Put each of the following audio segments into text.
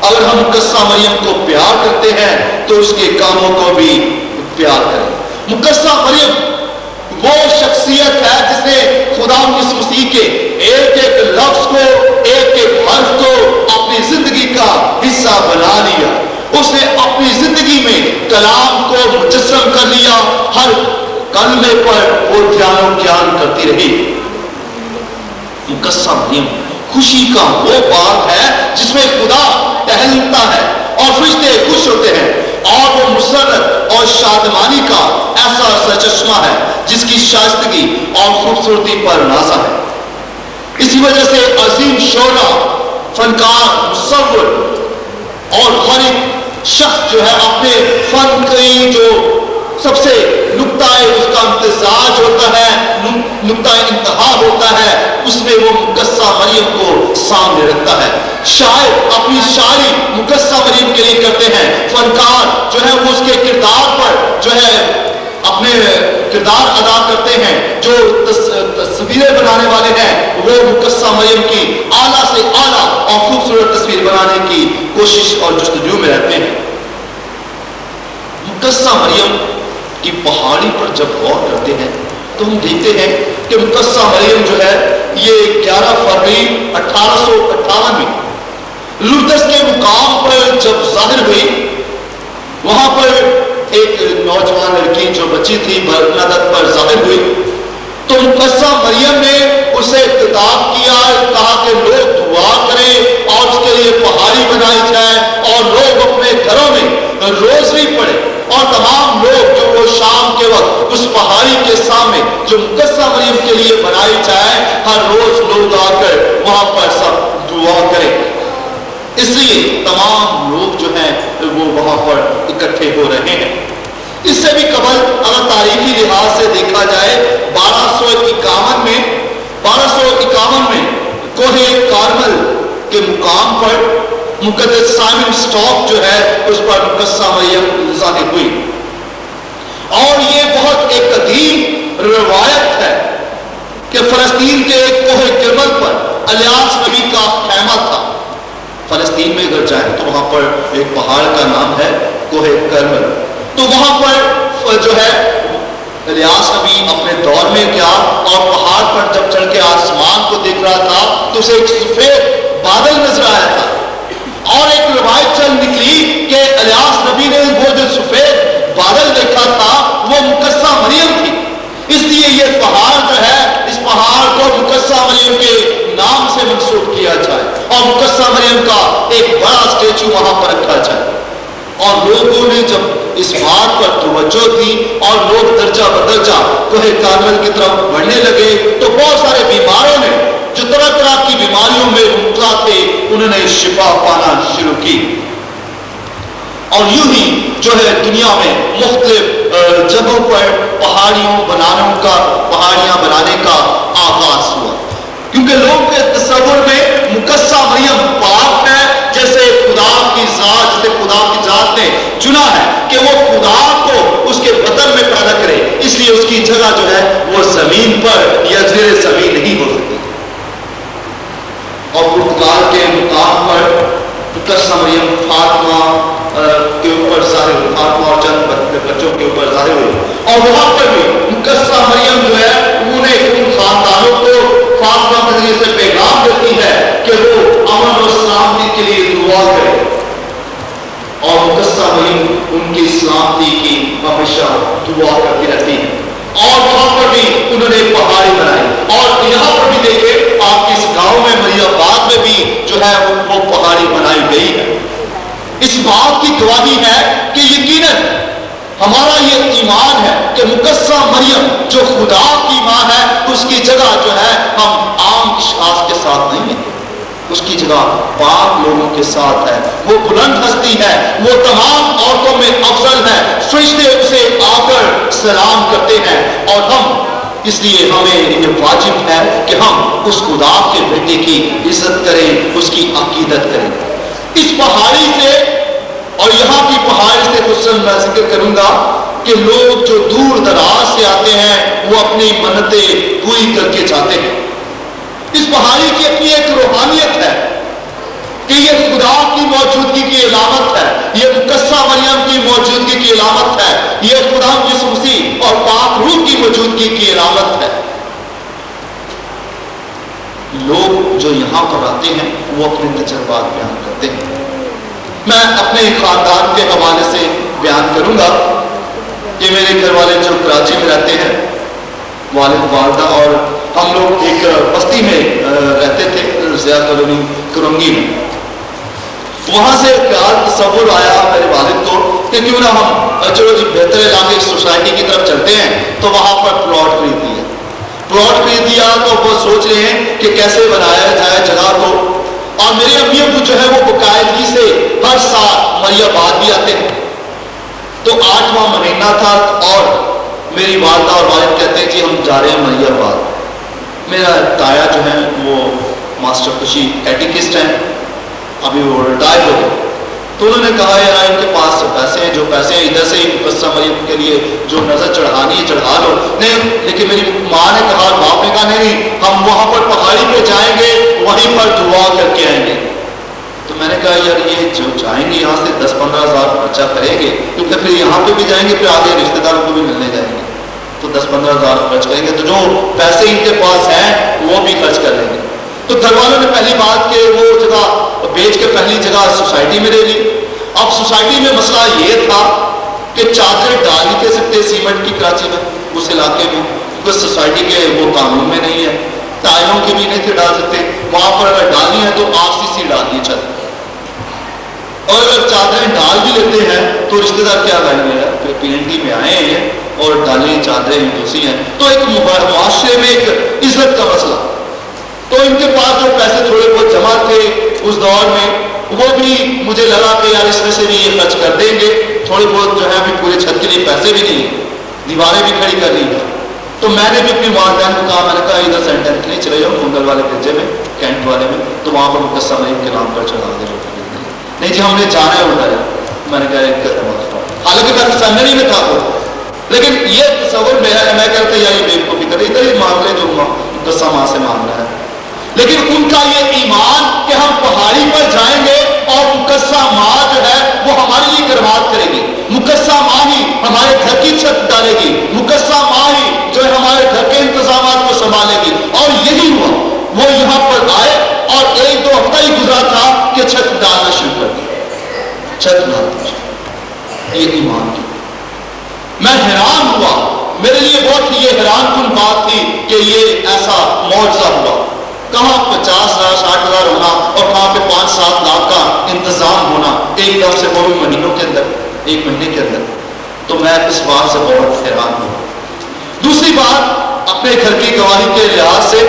اگر ہم مقدسہ مریم کو پیار کرتے ہیں تو اس کے کاموں کو بھی پیار کریں۔ مقدسہ مریم وہ شخصیت ہے جس نے خدا مسیح کے ایک ایک لفظ کو، ایک ایک حرف کو اپنی زندگی کا حصہ بنا لیا۔ اس نے اپنی زندگی میں کلام کو مجسم کر لیا، ہر کلمے پر وہ دھیان کرتی رہی۔ مقدسہ مریم خوشی کا وہ باغ ہے جس میں خدا ٹہلتا ہے اور فرشتے خوش ہوتے ہیں، اور وہ مسرت اور شادمانی کا ایسا سرچشمہ ہے جس کی شائستگی اور خوبصورتی پر نازا ہے۔ اسی وجہ سے عظیم شعرا، فنکار، مصور اور ہر ایک شخص جو ہے اپنے فن کی جو سب سے نقطۂ اس کا امتزاج ہوتا ہے، نقطۂ انتہا ہوتا ہے، اس میں وہ مقدسہ مریم کو سامنے رکھتا ہے۔ شاعر اپنی شاعری مقدسہ مریم کے لیے کرتے ہیں، فنکار جو ہے وہ اس کے کردار پر جو ہے اپنے کردار ادا کرتے ہیں، جو تصویریں بنانے والے ہیں وہ مقدسہ مریم کی اعلیٰ سے اعلیٰ اور خوبصورت تصویر بنانے کی کوشش اور جستجو میں رہتے ہیں۔ مقدسہ مریم کی پہاڑی پر جب غور کرتے ہیں تو ہم دیکھتے ہیں کہ مقدسہ مریم جو ہے یہ 11 فروری 1858 میں لوردس کے مقام پر جب ظاہر ہوئی، وہاں پر ایک نوجوان لڑکی جو بچی تھی برنادت پر ظاہر ہوئی، تو مقدسہ مریم نے اسے خطاب کیا، کہا کہ لوگ دعا کریں اور اس کے لیے پہاڑی بنائی جائے اور لوگ اپنے گھروں میں روزری پڑھیں، اور تمام لوگ جو وہ شام کے وقت اس پہاڑی کے سامنے جو مقدسہ مریم کے لیے بنائی جائے، ہر روز لوگ آ کر وہاں پر سب دعا کریں۔ اس لیے تمام لوگ جو ہیں وہ وہاں پر اکٹھے ہو رہے ہیں۔ اس سے بھی قبل اگر تاریخی لحاظ سے دیکھا جائے 1251 میں کوہ کارمل کے مقام پر مقدس سائمن اسٹاک جو ہے اس پر مقدسہ مریم ظاہر ہوئی، اور یہ بہت ایک قدیم روایت ہے کہ فلسطین کے ایک کوہ کرمل پر الیاس نبی کا خیمہ تھا۔ فلسطین میں اگر جائیں تو وہاں پر ایک پہاڑ کا نام ہے کوہ کرمل، تو وہاں پر جو ہے الیاس نبی اپنے دور میں گیا اور پہاڑ پر جب چڑھ کے آسمان کو دیکھ رہا تھا تو اسے ایک سفید بادل نظر آیا تھا، اور ایک روایت چل نکلی کہ الیاس نبی نے وہ جو سفید بادل دیکھا تھا وہ مقدسہ مریم تھی، اس لیے یہ پہاڑ جو ہے اس پہاڑ کو مقدسہ مریم کے نام سے منسوب کیا جائے اور مقدسہ مریم کا ایک بڑا اسٹیچو وہاں پر رکھا جائے۔ اور لوگوں نے جب اس بات پر توجہ دی اور لوگ درجہ بدرجہ کوہ کارمل کی طرف بڑھنے لگے تو بہت سارے بیماروں نے جو طرح طرح کی بیماریوں میں مبتلا تھے انہوں نے شفا پانا شروع کی، اور یوں ہی جو ہے دنیا میں مختلف جگہوں پر پہاڑیاں بنانے کا آغاز ہوا، کیونکہ لوگوں کے تصور میں مقدسہ مریم پاک ہے، جیسے خدا کی ذات نے چنا ہے کہ وہ خدا کو اس کے بدن میں پیدا کرے، اس لیے اس کی جگہ جو ہے وہ زمین پر یا زیر زمین نہیں ہو سکتی۔ اور پرتگال کے مقام پر مقدسہ مریم فاطمہ کے اوپر ظاہر ہوئی، فاطمہ اور چند بچوں کے اوپر ظاہر ہوئی، اور وہاں پر بھی مقدسہ مریم جو ہے انہیں ان خاندانوں کو فاطمہ کے ذریعے سے پیغام دیتی ہے کہ وہ امن و سلامتی کے لیے دعا کرے، اور مقدسہ مریم ان کی سلامتی کی ہمیشہ دعا کرتی رہتی ہے۔ اور وہاں پر بھی انہوں نے پہاڑی بنائی، اور یہاں پر بھی دیکھیں آپ اس گاؤں میں مری آباد میں بھی جو ہے وہ پہاڑی بنائی گئی ہے۔ اس بات کی گواہی ہے کہ یقیناً ہمارا یہ ایمان ہے کہ مقدسہ مریم جو خدا کی ماں ہے اس کی جگہ جو ہے ہم عام اشخاص کے ساتھ نہیں ہیں، اس کی جگہ پاک لوگوں کے ساتھ ہے، وہ بلند ہستی ہے، وہ تمام عورتوں میں افضل ہے، فرشتے اسے آ کر سلام کرتے ہیں، اور ہم اس لیے ہمیں یہ واجب ہے کہ ہم اس خدا کے بیٹے کی عزت کریں، اس کی عقیدت کریں۔ اس پہاڑی سے اور یہاں کی پہاڑی سے خصوصاً میں ذکر کروں گا کہ لوگ جو دور دراز سے آتے ہیں وہ اپنی منتیں پوری کر کے جاتے ہیں۔ اس پہاڑی کی اپنی ایک روحانیت ہے کہ یہ خدا کی موجودگی کی علامت ہے, یہ مقدسہ مریم کی موجودگی کی علامت ہے, یہ خدا یسوع مسیح اور پاک روح کی موجودگی کی علامت ہے. لوگ جو یہاں پر آتے ہیں وہ اپنے تجربات بیان کرتے ہیں. میں اپنے خاندان کے حوالے سے بیان کروں گا کہ میرے گھر والے جو کراچی میں رہتے ہیں, والد والدہ اور ہم لوگ ایک بستی میں رہتے تھے, ضیاء کالونی کرنگی میں. وہاں سے خیال تصور آیا میرے والد کو کہ کیوں نہ ہم چلو جی بہتر علاقے سوسائٹی کی طرف چلتے ہیں. تو وہاں پر پلاٹ خرید دیا. پلاٹ خرید دیا تو وہ سوچ رہے ہیں کہ کیسے بنایا جائے جگہ کو. اور میرے امی ابو جو ہے وہ باقاعدگی سے ہر سال مری آباد بھی آتے ہیں. تو 8واں مہینہ تھا اور میری والدہ اور والد کہتے ہیں جی ہم جا رہے ہیں مری آباد. میرا تایا جو ہے وہ ماسٹر کشی کیٹیکسٹ ہیں, ابھی وہ ریٹائر ہو گئے. تو انہوں نے کہا یار ان کے پاس پیسے ہیں, جو پیسے ہیں ادھر سے ہی مقدسہ مریم کے لیے جو نظر چڑھانی ہے چڑھا لو. نہیں, لیکن میری ماں نے کہا, باپ نے کہا نہیں ہم وہاں پر پہاڑی پہ جائیں گے, وہیں پر دعا کر کے آئیں گے. تو میں نے کہا یار یہ جو جائیں گے یہاں سے 10-15 ہزار خرچہ کریں گے, کیونکہ پھر یہاں پہ بھی جائیں گے پھر آگے رشتے داروں کو بھی ملنے جائیں گے, تو 10-15 ہزار خرچ کریں گے, تو جو پیسے ان کے پاس ہیں وہ بھی خرچ کر لیں گے. تو گھر والوں نے پہلی بات کہ وہ جگہ بیچ کے پہلی جگہ سوسائٹی میں لے لی. اب سوسائٹی میں مسئلہ یہ تھا کہ چادر ڈال نہیں دے سکتے سیمنٹ کی کراچی میں اس علاقے میں, کیونکہ سوسائٹی کے وہ قانون میں نہیں ہے. ٹائلوں کے بھی نہیں تھے ڈال سکتے. وہاں پر اگر ڈالنی ہے تو RCC ڈال دی چھت. اور اگر چادریں ڈال بھی لیتے ہیں تو رشتے دار کیا کہیں گے, پھر PND میں آئے ہیں اور ڈالی چادریں دوسری ہیں. تو ایک معاشرے میں ایک عزت کا مسئلہ. تو ان کے پاس جو پیسے تھوڑے بہت جمع تھے اس دور میں, وہ بھی مجھے لگا کہ یار اس میں سے بھی یہ خرچ کر دیں گے. تھوڑے بہت جو ہے ابھی پورے چھت کے لیے پیسے بھی نہیں ہیں, دیواریں بھی کھڑی کر لی ہیں. تو میں نے بھی اپنی والدین کو کہا, میں نے کہا ادھر سینٹر کے لیے چلے جاؤ منگل والے گرجے میں, کینٹ والے میں, تو وہاں پر مقدسہ مریم کے نام پر چڑھا دے. نہیں جی ہم نے جانا ہے ادھر. میں نے کہا حالانکہ میں سیمنری میں تھا, لیکن یہ تصور میرا ہے, میں کہتا یار یہ بیوقوفی کرے, ادھر ہی معاملے جو مقدسہ ماں سے معاملہ ہے. لیکن ان کا یہ ایمان کہ ہم پہاڑی پر جائیں گے اور مقدسہ ماں جو ہے وہ ہمارے لیے کربات کرے گی, مقدسہ ماں ہی ہمارے گھر کی چھت ڈالے گی, مقدسہ ماں ہی جو ہے ہمارے گھر کے انتظامات کو سنبھالے گی. اور یہی ہوا, وہ یہاں پر آئے اور 1-2 ہفتہ ہی گزرا تھا کہ چھت ڈالنا شروع کر دی. چھت ڈالنا شروع, یہ ایمان کی. میں حیران ہوا, میرے لیے بہت یہ حیران کن بات تھی کہ یہ ایسا معجزہ ہوا. کہاں 50,000-60,000 ہونا اور کہاں پہ 5-7 لاکھ کا انتظام ہونا ایک دم سے, وہ بھی مہینوں کے اندر, 1 مہینے کے اندر. تو میں اس بات سے بہت حیران ہوں. دوسری بات اپنے گھر کی گواہی کے لحاظ سے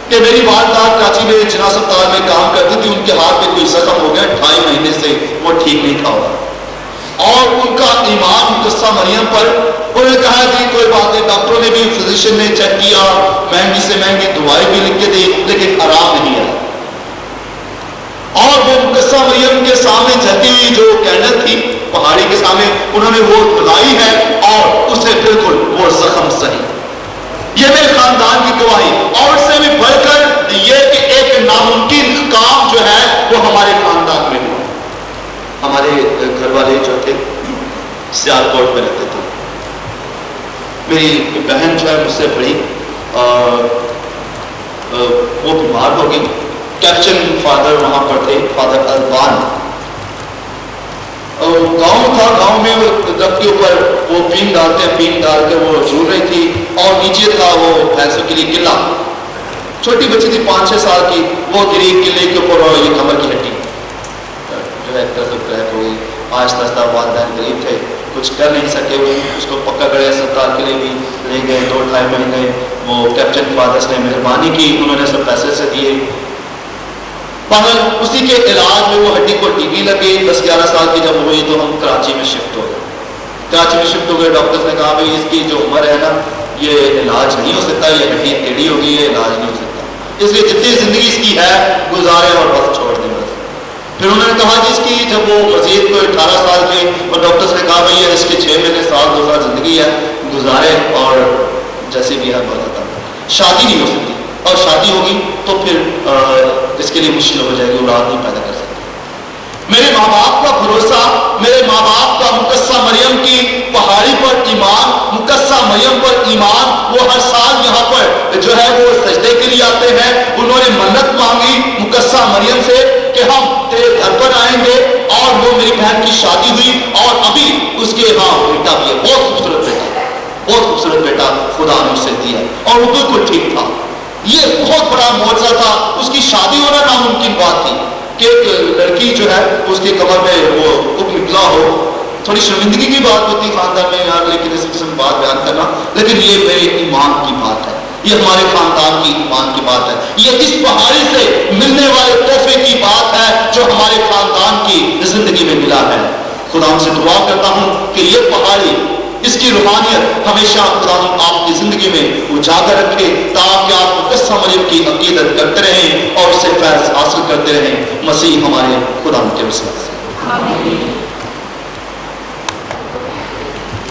کہ میری والدہ کراچی میں جناح اسپتال میں کام کرتی تھی, ان کے ہاتھ پہ کوئی زخم ہو گیا 2.5 مہینے سے, وہ ٹھیک نہیں تھا ہوگا. اور ان کا ایمان مقدسہ مریم پر, انہوں نے کہا کہ کوئی بات نہیں, ڈاکٹروں نے بھی فزیشین نے چیک کیا, مہنگی سے مہنگی دوائی بھی لکھ کے دی, لیکن آرام نہیں آیا. اور وہ مقدسہ مریم کے سامنے جلتی ہوئی جو کینڈل تھی پہاڑی کے سامنے, انہوں نے وہ جلائی ہے اور اسے بالکل وہ زخم سہی. یہ میرے خاندان کی گواہی. اور اس سے بھی بڑھ کر یہ کہ ایک ناممکن کام جو ہے وہ ہمارے خاندان میں ہوا. ہمارے گھر والے جو تھے سیالکوٹ میں رہتے تھے. میری بہن جو ہے مجھ سے بڑی, وہ بیمار ہو گئی. کیپچن فادر وہاں پر تھے, فادر البان. گاؤں تھا, گاؤں میں درخت کے اوپر وہ پین ڈالتے ہیں, پین ڈال کے وہ جھول رہی تھی, اور نیچے تھا وہ بھینسوں کے لیے قلعہ. چھوٹی بچی تھی 5-6 سال کی, وہ گری قلعے کے اوپر, اور یہ کمر کی ہڈی جو ہے کریک ہو گئی. آہستہ آہستہ والدین غریب تھے, کچھ کر نہیں سکے, ہوئے اس کو پکا کرے اسپتال کے لیے بھی لے گئے. 2-2.5 مہینے وہ کیپچن فادرس نے مہربانی کی, انہوں نے سب پیسے سے دیے. مگر اسی کے علاج میں وہ ہڈی کو TB لگی. 10-11 سال کی جب ہوئی تو ہم کراچی میں شفٹ ہو گئے. کراچی میں شفٹ ہو گئے, ڈاکٹرز نے کہا بھائی اس کی جو عمر ہے نا یہ علاج نہیں ہو سکتا, یہ ہڈی ٹیڑھی ہو گئی ہے, علاج نہیں ہو سکتا, اس لیے جتنی زندگی اس کی ہے گزارے اور بس چھوڑ دیں بس. پھر انہوں نے کہا کہ اس کی جب وہ مزید کوئی 18 سال کی, اور ڈاکٹرز نے کہا بھائی اس کی 6 مہینے 2 سال زندگی ہے, گزارے اور جیسے بھی ہے بہت. شادی نہیں ہو سکتی, اور شادی ہوگی تو پھر اس کے لیے مشکل ہو جائے گی, اولاد نہیں پیدا کر سکتی. میرے ماں باپ میرے ماں باپ کا مقدسہ مریم کی پہاڑی پر ایمان، مقدسہ مریم پر ایمان، وہ ہر سال یہاں پر جو ہے وہ سجدے کے لیے آتے ہیں. انہوں نے منت مانگی مقدسہ مریم سے کہ ہم تیرے گھر پر آئیں گے، اور وہ میری بہن کی شادی ہوئی اور ابھی اس کے ہاں بیٹا بھی ہے. بہت خوبصورت بیٹا، بہت خوبصورت بیٹا خدا نے اسے دیا، اور وہ بالکل ٹھیک تھا. یہ بہت بڑا معجزہ تھا. اس کی شادی ہونا ناممکن بات تھی کہ ایک لڑکی جو ہے اس کے کمر میں وہ نکلا ہو. تھوڑی شرمندگی کی بات ہوتی خاندان میں یار، لیکن اس قسم کی بات بیان کرنا، لیکن یہ میرے ایمان کی بات ہے، یہ ہمارے خاندان کی ایمان کی بات ہے. یہ اس پہاڑی سے ملنے والے تحفے کی بات ہے جو ہمارے خاندان کی زندگی میں ملا ہے. خدا سے دعا کرتا ہوں کہ یہ پہاڑی، اس کی روحانیت ہمیشہ خدا آپ کی زندگی میں اجاگر رکھے، تاکہ آپ مقدسہ مریم کی عقیدت کرتے رہیں اور اس سے فیض حاصل کرتے رہیں. مسیح ہمارے خدا کے وسیلے سے آمین.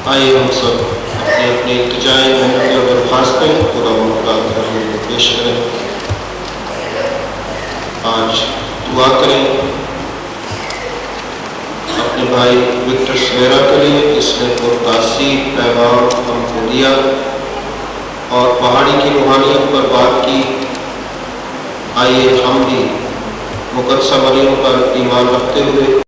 آئیے ہم سب اپنی اپنی التجائے محنت اور درخواست کریں، خدا کو پیش کریں. آج دعا کریں اپنے بھائی وکٹر سویرا کے لیے، جس نے پرتاثیر پیغام ہم کو دیا اور پہاڑی کی روحانیت پر بات کی. آئیے ہم بھی مقدسہ مریم پر ایمان رکھتے ہوئے